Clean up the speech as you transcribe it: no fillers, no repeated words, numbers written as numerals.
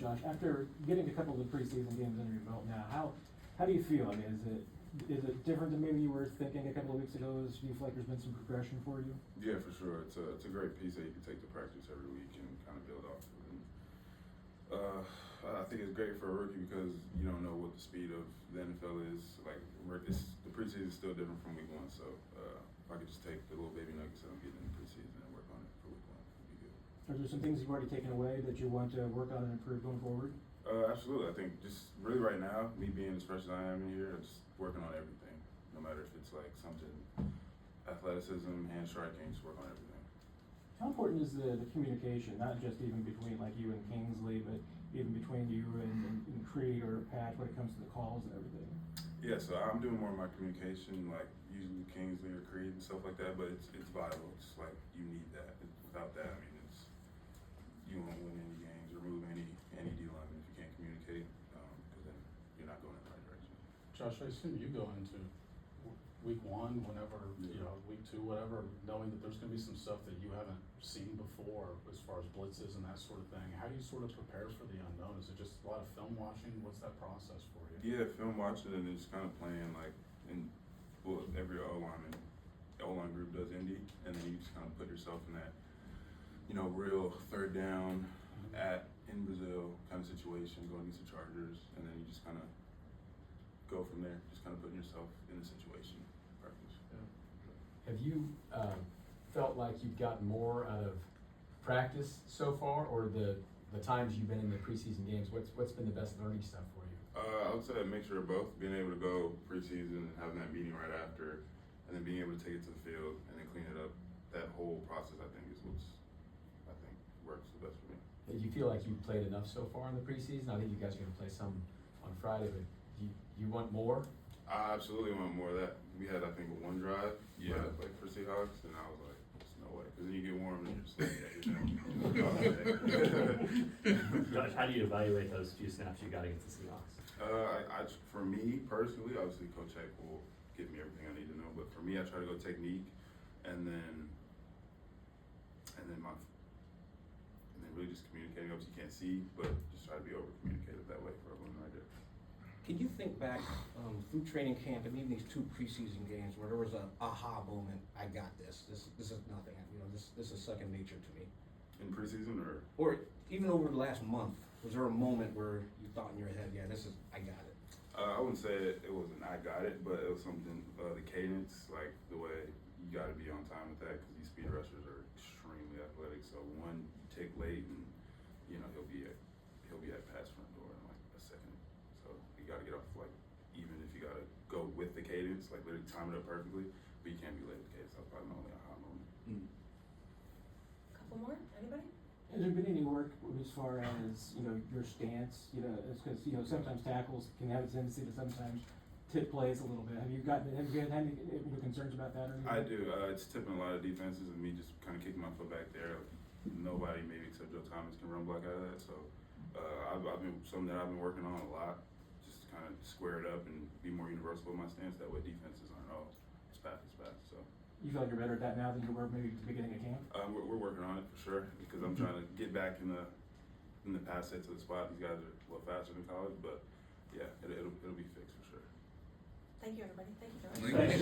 Josh, after getting a couple of the preseason games under your belt now, how do you feel? I mean, is it different than maybe you were thinking a couple of weeks ago? Do you feel like there's been some progression for you? Yeah, for sure. It's a great piece that you can take to practice every week and kind of build off of. And, I think it's great for a rookie because you don't know what the speed of the NFL is. Like, the preseason is still different from week one. So if I could just take the little baby nuggets that I'm getting in the preseason and work on it for week one, it'd be good. Are there some things you've already taken away that you want to work on and improve going forward? Absolutely. I think just really right now, me being as fresh as I am in here, I'm just working on everything. No matter if it's like something athleticism, hand striking, just work on everything. How important is the communication, not just even between like you and Kingsley, but even between you and Creed or Pat when it comes to the calls and everything? Yeah, so I'm doing more of my communication, like usually Kingsley or Creed and stuff like that, but it's vital. It's like you need that. Without that, I mean, you won't win any games or move any D lineman if you can't communicate, because then you're not going in the right direction. Josh, I assume you go into week one, whenever, week two, whatever, knowing that there's gonna be some stuff that you haven't seen before as far as blitzes and that sort of thing. How do you sort of prepare for the unknown? Is it just a lot of film watching? What's that process for you? Yeah, film watching and then just kind of playing like every O-line group does indie, and then you just kind of put yourself in that, real third down in Brazil kind of situation, going against the Chargers, and then you just kind of go from there, just kind of putting yourself in the situation. Practice. Yeah. Have you felt like you've gotten more out of practice so far, or the times you've been in the preseason games? What's been the best learning stuff for you? I would say a mixture of both. Being able to go preseason and having that meeting right after, and then being able to take it to the field and then clean it up. That whole process, I think, is what's works the best for me. Do you feel like you've played enough so far in the preseason? I think you guys are going to play some on Friday, but you want more? I absolutely want more of that. We had, I think, one drive, like for Seahawks, and I was like, "There's no way," because then you get warm and you're just like, Josh, how do you evaluate those few snaps you got against the Seahawks? For me personally, obviously, Coach Heck will give me everything I need to know. But for me, I try to go technique, and then really just communicating. Obviously, you can't see, but just try to be over communicative that way for everyone right there. Can you think back through training camp and even these two preseason games where there was a aha moment? I got this. This is nothing. This is second nature to me. In preseason, or even over the last month, was there a moment where you thought in your head, "Yeah, I got it"? I wouldn't say it was an I got it, but it was something. The cadence, like the way you got to be on time with that, because these speed rushers are extremely athletic. So one tick late, and he'll be at pass front door in like a second. So you got to get off even if you got to go with the cadence, like literally time it up perfectly, but you can't be late with the cadence. That's probably my only aha moment. Couple more? Anybody? Has there been any work as far as, your stance, because, sometimes tackles can have a tendency to sometimes tip plays a little bit. Have you had any concerns about that or anything? I do. It's tipping a lot of defenses and me just kind of kicking my foot back there. Nobody, maybe except Joe Thomas, can run block out of that. So something that I've been working on a lot, just to kind of square it up and be more universal with my stance. That way defenses aren't it's fast. So. You feel like you're better at that now than you were maybe at the beginning of camp? We're working on it for sure, because I'm trying to get back in the pass set to the spot. These guys are a little faster than college, but yeah, it'll be fixed for sure. Thank you, everybody. Thank you, Josh.